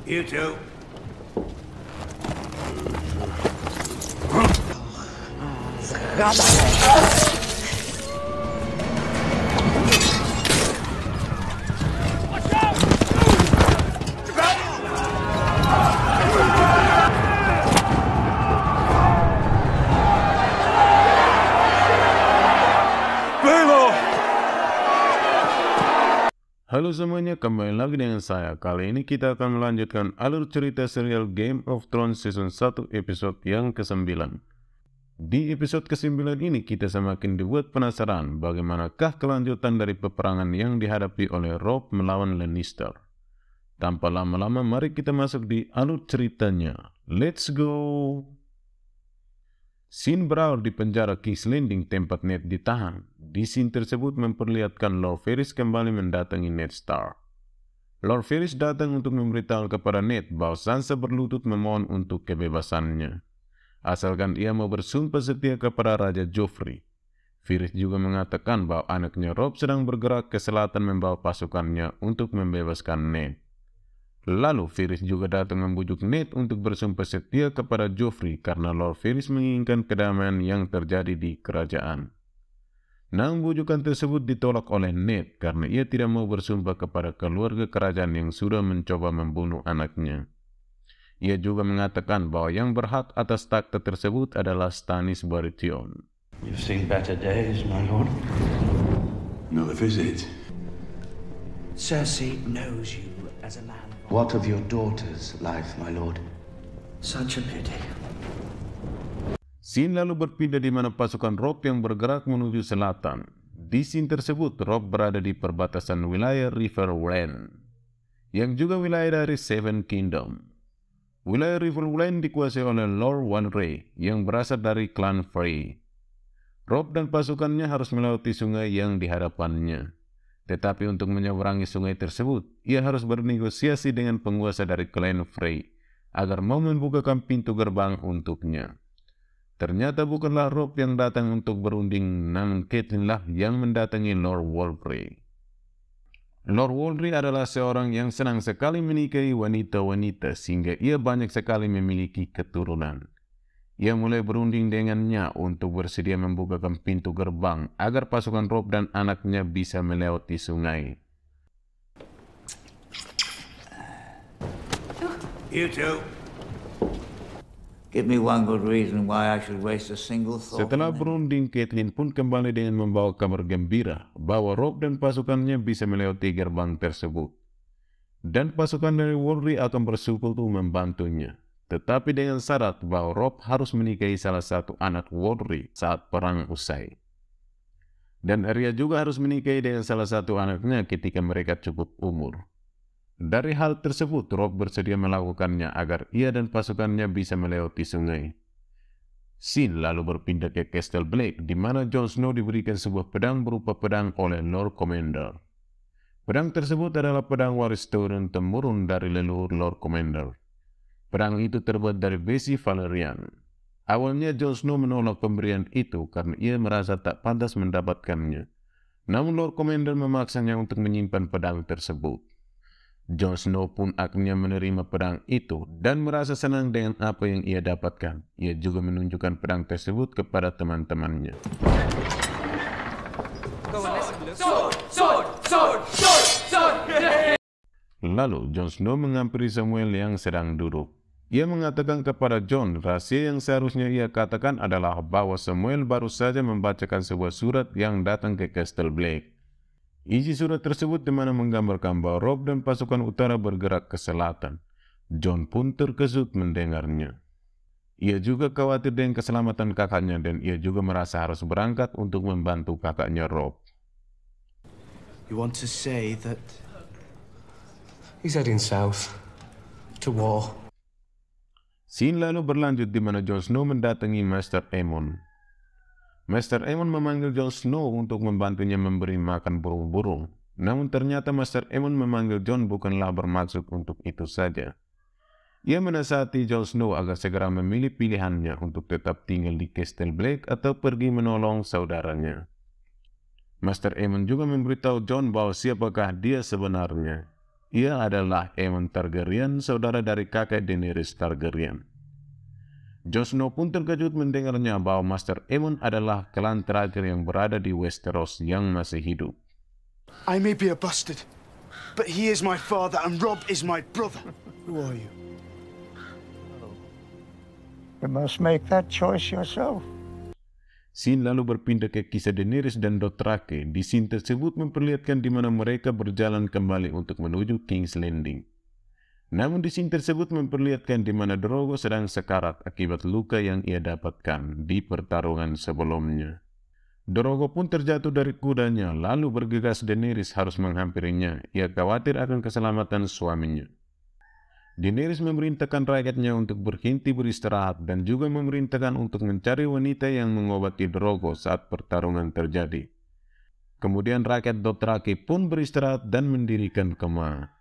You too. Halo semuanya, kembali lagi dengan saya. Kali ini kita akan melanjutkan alur cerita serial Game of Thrones Season 1 episode yang ke-9. Di episode ke-9 ini kita semakin dibuat penasaran bagaimanakah kelanjutan dari peperangan yang dihadapi oleh Robb melawan Lannister. Tanpa lama-lama mari kita masuk di alur ceritanya. Let's go! Scene berawal di penjara King's Landing tempat Ned ditahan. Di scene tersebut memperlihatkan Lord Varys kembali mendatangi Ned Stark. Lord Varys datang untuk memberitahu kepada Ned bahwa Sansa berlutut memohon untuk kebebasannya, asalkan ia mau bersumpah setia kepada Raja Joffrey. Varys juga mengatakan bahwa anaknya Robb sedang bergerak ke selatan membawa pasukannya untuk membebaskan Ned. Lalu Varys juga datang membujuk Ned untuk bersumpah setia kepada Joffrey karena Lord Varys menginginkan kedamaian yang terjadi di kerajaan. Namun bujukan tersebut ditolak oleh Ned karena ia tidak mau bersumpah kepada keluarga kerajaan yang sudah mencoba membunuh anaknya. Ia juga mengatakan bahwa yang berhak atas takhta tersebut adalah Stannis Baratheon. You've seen better days, my lord. Another visit. Cersei knows you as a man. What of your daughter's life, my lord? Such a pity. Scene lalu berpindah di mana pasukan Robb yang bergerak menuju selatan. Di scene tersebut, Robb berada di perbatasan wilayah River Rhen, yang juga wilayah dari Seven Kingdom. Wilayah River Rhen dikuasai oleh Lord Wanray yang berasal dari klan Frey. Robb dan pasukannya harus melewati sungai yang di hadapannya. Tetapi untuk menyeberangi sungai tersebut, ia harus bernegosiasi dengan penguasa dari klan Frey agar mau membukakan pintu gerbang untuknya. Ternyata bukanlah Robb yang datang untuk berunding, namun Catelyn lah yang mendatangi Lord Wolverine. Lord Wolverine adalah seorang yang senang sekali menikahi wanita-wanita sehingga ia banyak sekali memiliki keturunan. Ia mulai berunding dengannya untuk bersedia membukakan pintu gerbang agar pasukan Robb dan anaknya bisa melewati sungai. You too. Give me one good reason why I should waste a single thought. Setelah berunding, Catelyn pun kembali dengan membawa kabar gembira bahwa Robb dan pasukannya bisa melewati gerbang tersebut. Dan pasukan dari Wolverine akan bersekutu membantunya. Tetapi dengan syarat bahwa Robb harus menikahi salah satu anak Wolverine saat perang usai. Dan Arya juga harus menikahi dengan salah satu anaknya ketika mereka cukup umur. Dari hal tersebut, Robb bersedia melakukannya agar ia dan pasukannya bisa melewati sungai. Scene lalu berpindah ke Castle Black, di mana Jon Snow diberikan sebuah pedang berupa pedang oleh Lord Commander. Pedang tersebut adalah pedang waris turun-temurun dari leluhur Lord Commander. Pedang itu terbuat dari besi Valyrian. Awalnya Jon Snow menolak pemberian itu karena ia merasa tak pantas mendapatkannya. Namun Lord Commander memaksanya untuk menyimpan pedang tersebut. Jon Snow pun akhirnya menerima pedang itu dan merasa senang dengan apa yang ia dapatkan. Ia juga menunjukkan pedang tersebut kepada teman-temannya. Lalu Jon Snow menghampiri Samuel yang sedang duduk. Ia mengatakan kepada Jon rahasia yang seharusnya ia katakan adalah bahwa Samuel baru saja membacakan sebuah surat yang datang ke Castle Black. Isi surat tersebut di mana menggambarkan bahwa Robb dan pasukan utara bergerak ke selatan. Jon pun terkejut mendengarnya. Ia juga khawatir dengan keselamatan kakaknya dan ia juga merasa harus berangkat untuk membantu kakaknya Robb. You want to say that he's heading south to war? Scene lalu berlanjut di mana Jon Snow mendatangi Maester Aemon. Maester Aemon memanggil Jon Snow untuk membantunya memberi makan burung-burung. Namun ternyata Maester Aemon memanggil Jon bukanlah bermaksud untuk itu saja. Ia menasihati Jon Snow agar segera memilih pilihannya untuk tetap tinggal di Castle Black atau pergi menolong saudaranya. Maester Aemon juga memberitahu Jon bahwa siapakah dia sebenarnya. Ia adalah Aemon Targaryen, saudara dari kakek Daenerys Targaryen. Jon Snow pun terkejut mendengarnya bahwa Master Aemon adalah klan terakhir yang berada di Westeros yang masih hidup. I may be a bastard, but he is my father and Robb is my brother. Who are you? You must make that choice yourself. Scene lalu berpindah ke kisah Daenerys dan Dothraki. Di scene tersebut memperlihatkan di mana mereka berjalan kembali untuk menuju King's Landing. Namun di scene tersebut memperlihatkan di mana Drogo sedang sekarat akibat luka yang ia dapatkan di pertarungan sebelumnya. Drogo pun terjatuh dari kudanya, lalu bergegas Daenerys harus menghampirinya. Ia khawatir akan keselamatan suaminya. Daenerys memerintahkan rakyatnya untuk berhenti beristirahat dan juga memerintahkan untuk mencari wanita yang mengobati Drogo saat pertarungan terjadi. Kemudian rakyat Dothraki pun beristirahat dan mendirikan kemah.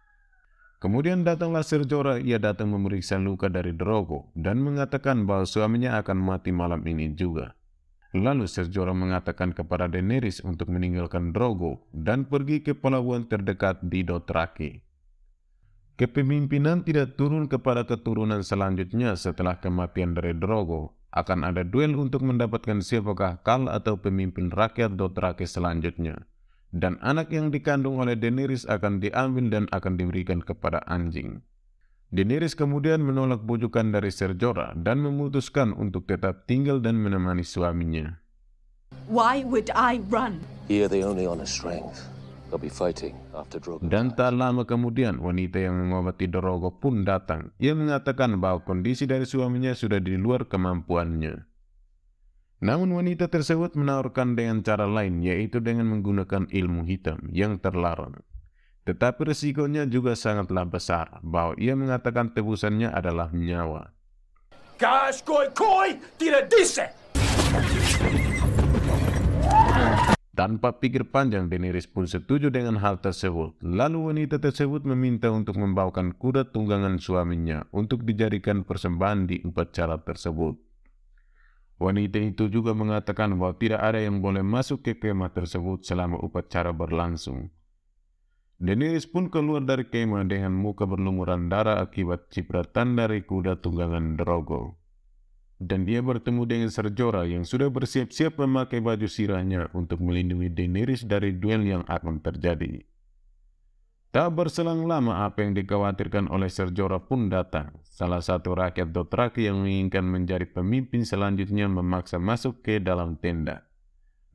Kemudian datanglah Ser Jorah. Ia datang memeriksa luka dari Drogo dan mengatakan bahwa suaminya akan mati malam ini juga. Lalu Ser Jorah mengatakan kepada Daenerys untuk meninggalkan Drogo dan pergi ke pelabuhan terdekat di Dothraki. Kepemimpinan tidak turun kepada keturunan selanjutnya setelah kematian dari Drogo. Akan ada duel untuk mendapatkan siapakah Khal atau pemimpin rakyat Dothraki selanjutnya. Dan anak yang dikandung oleh Daenerys akan diambil dan akan diberikan kepada anjing. Daenerys kemudian menolak bujukan dari Ser Jorah dan memutuskan untuk tetap tinggal dan menemani suaminya. Why would I run? Here the only honest strength. They'll be fighting after Drogo. Dan tak lama kemudian wanita yang mengobati Drogo pun datang. Ia mengatakan bahwa kondisi dari suaminya sudah di luar kemampuannya. Namun wanita tersebut menawarkan dengan cara lain, yaitu dengan menggunakan ilmu hitam yang terlarang. Tetapi resikonya juga sangatlah besar, bahwa ia mengatakan tebusannya adalah nyawa. Gas koi koi tidak dice. Tanpa pikir panjang, Daenerys pun setuju dengan hal tersebut. Lalu wanita tersebut meminta untuk membawakan kuda tunggangan suaminya untuk dijadikan persembahan di upacara tersebut. Wanita itu juga mengatakan bahwa tidak ada yang boleh masuk ke kemah tersebut selama upacara berlangsung. Daenerys pun keluar dari kemah dengan muka berlumuran darah akibat cipratan dari kuda tunggangan Drogo. Dan dia bertemu dengan Ser Jorah yang sudah bersiap-siap memakai baju sirahnya untuk melindungi Daenerys dari duel yang akan terjadi. Tak berselang lama apa yang dikhawatirkan oleh Ser Jorah pun datang. Salah satu rakyat Dothraki yang menginginkan menjadi pemimpin selanjutnya memaksa masuk ke dalam tenda.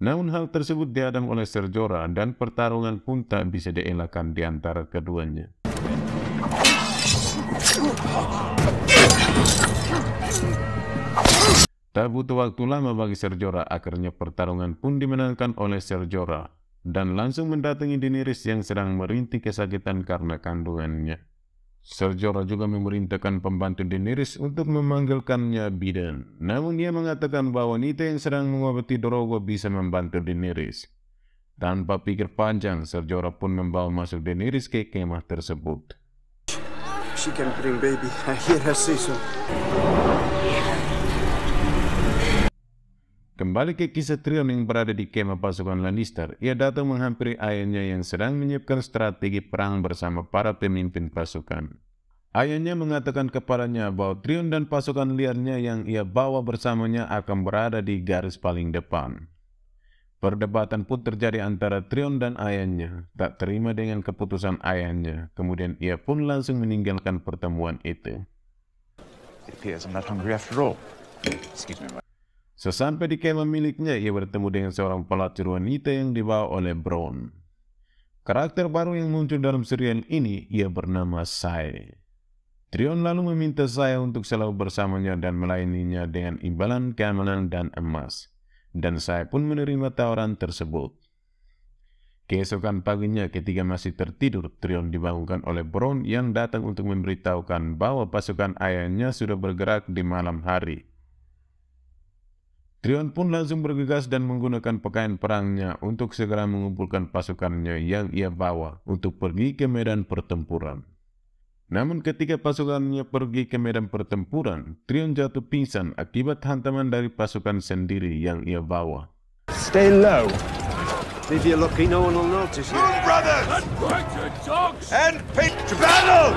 Namun hal tersebut dihadang oleh Ser Jorah dan pertarungan pun tak bisa dielakkan di antara keduanya. Tak butuh waktu lama bagi Ser Jorah, akhirnya pertarungan pun dimenangkan oleh Ser Jorah dan langsung mendatangi Daenerys yang sedang merintih kesakitan karena kandungannya. Ser Jorah juga memerintahkan pembantu Daenerys untuk memanggilkannya bidan. Namun ia mengatakan bahwa wanita yang sedang mengobati Drogo bisa membantu Daenerys. Tanpa pikir panjang, Ser Jorah pun membawa masuk Daenerys ke kemah tersebut. She can bring baby. I hear her say so. Kembali ke kisah Tyrion yang berada di kemah pasukan Lannister, ia datang menghampiri ayahnya yang sedang menyiapkan strategi perang bersama para pemimpin pasukan. Ayahnya mengatakan kepadanya bahwa Tyrion dan pasukan liarnya yang ia bawa bersamanya akan berada di garis paling depan. Perdebatan pun terjadi antara Tyrion dan ayahnya, tak terima dengan keputusan ayahnya, kemudian ia pun langsung meninggalkan pertemuan itu. It appears I'm not hungry after all. Excuse me. Sesampai di kemah miliknya, ia bertemu dengan seorang pelacur wanita yang dibawa oleh Bronn. Karakter baru yang muncul dalam serial ini, ia bernama Shae. Tyrion lalu meminta Shae untuk selalu bersamanya dan melayaninya dengan imbalan keamanan dan emas. Dan Shae pun menerima tawaran tersebut. Keesokan paginya ketika masih tertidur, Tyrion dibangunkan oleh Bronn yang datang untuk memberitahukan bahwa pasukan ayahnya sudah bergerak di malam hari. Tyrion pun langsung bergegas dan menggunakan pakaian perangnya untuk segera mengumpulkan pasukannya yang ia bawa untuk pergi ke medan pertempuran. Namun ketika pasukannya pergi ke medan pertempuran, Tyrion jatuh pingsan akibat hantaman dari pasukan sendiri yang ia bawa. Stay low. If you're lucky, no one will notice you. Brothers! And pick To battle!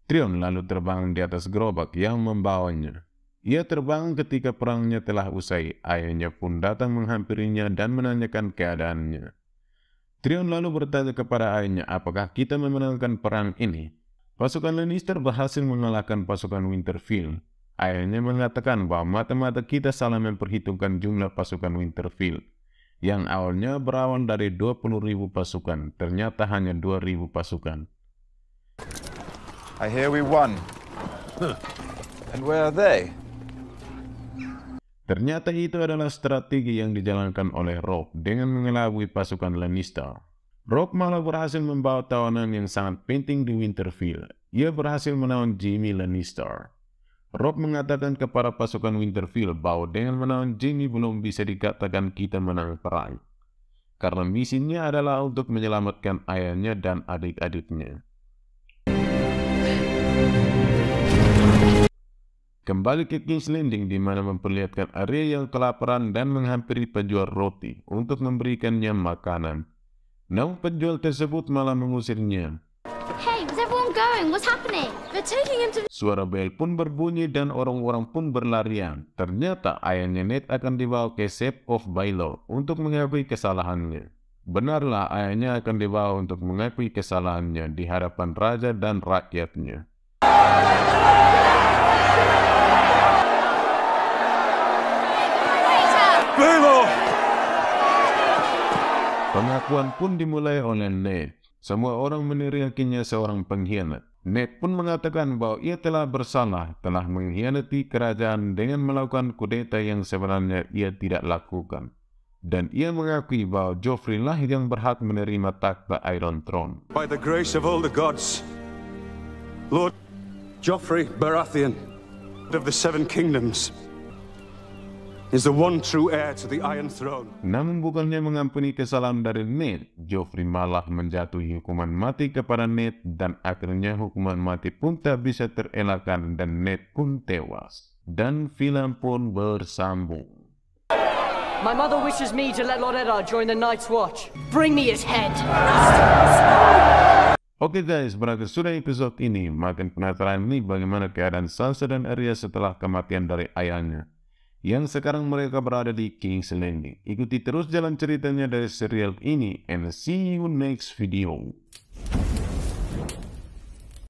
Tyrion lalu terbang di atas gerobak yang membawanya. Ia terbang ketika perangnya telah usai. Ayahnya pun datang menghampirinya dan menanyakan keadaannya. Tyrion lalu bertanya kepada ayahnya, apakah kita memenangkan perang ini? Pasukan Lannister berhasil mengalahkan pasukan Winterfell. Ayahnya mengatakan bahwa mata-mata kita salah memperhitungkan jumlah pasukan Winterfell. Yang awalnya berawal dari 20.000 pasukan, ternyata hanya 2.000 pasukan. I hear we won. And where are they? Ternyata itu adalah strategi yang dijalankan oleh Robb dengan mengelabui pasukan Lannister. Robb malah berhasil membawa tawanan yang sangat penting di Winterfell. Ia berhasil menawan Jaime Lannister. Robb mengatakan kepada pasukan Winterfell bahwa dengan menawan Jaime belum bisa dikatakan kita menang perang. Karena misinya adalah untuk menyelamatkan ayahnya dan adik-adiknya. Kembali ke King's Landing di mana memperlihatkan Arya yang kelaparan dan menghampiri penjual roti untuk memberikannya makanan. Namun penjual tersebut malah mengusirnya. Hey, where's everyone going? What's happening? They're taking him to... Suara bel pun berbunyi dan orang-orang pun berlarian. Ternyata ayahnya Ned akan dibawa ke Seat of Baelor untuk mengakui kesalahannya. Benarlah ayahnya akan dibawa untuk mengakui kesalahannya di hadapan raja dan rakyatnya. Pengakuan pun dimulai oleh Ned. Semua orang meneriakinya seorang pengkhianat. Ned pun mengatakan bahwa ia telah bersalah, telah mengkhianati kerajaan dengan melakukan kudeta yang sebenarnya ia tidak lakukan. Dan ia mengakui bahwa Joffrey lah yang berhak menerima takhta Iron Throne. By the grace of all the gods, Lord Joffrey Baratheon of the Seven Kingdoms is the one true heir to the Iron Throne. Namun bukannya mengampuni kesalahan dari Ned, Joffrey malah menjatuhi hukuman mati kepada Ned dan akhirnya hukuman mati pun tak bisa terelakkan dan Ned pun tewas. Dan film pun bersambung. My mother wishes me to let Lord Eddard join the Night's Watch. Bring me his head. Oke guys, berakhir sudah episode ini. Makin penasaran nih bagaimana keadaan Sansa dan Arya setelah kematian dari ayahnya. Yang sekarang mereka berada di King's Landing. Ikuti terus jalan ceritanya dari serial ini and see you next video.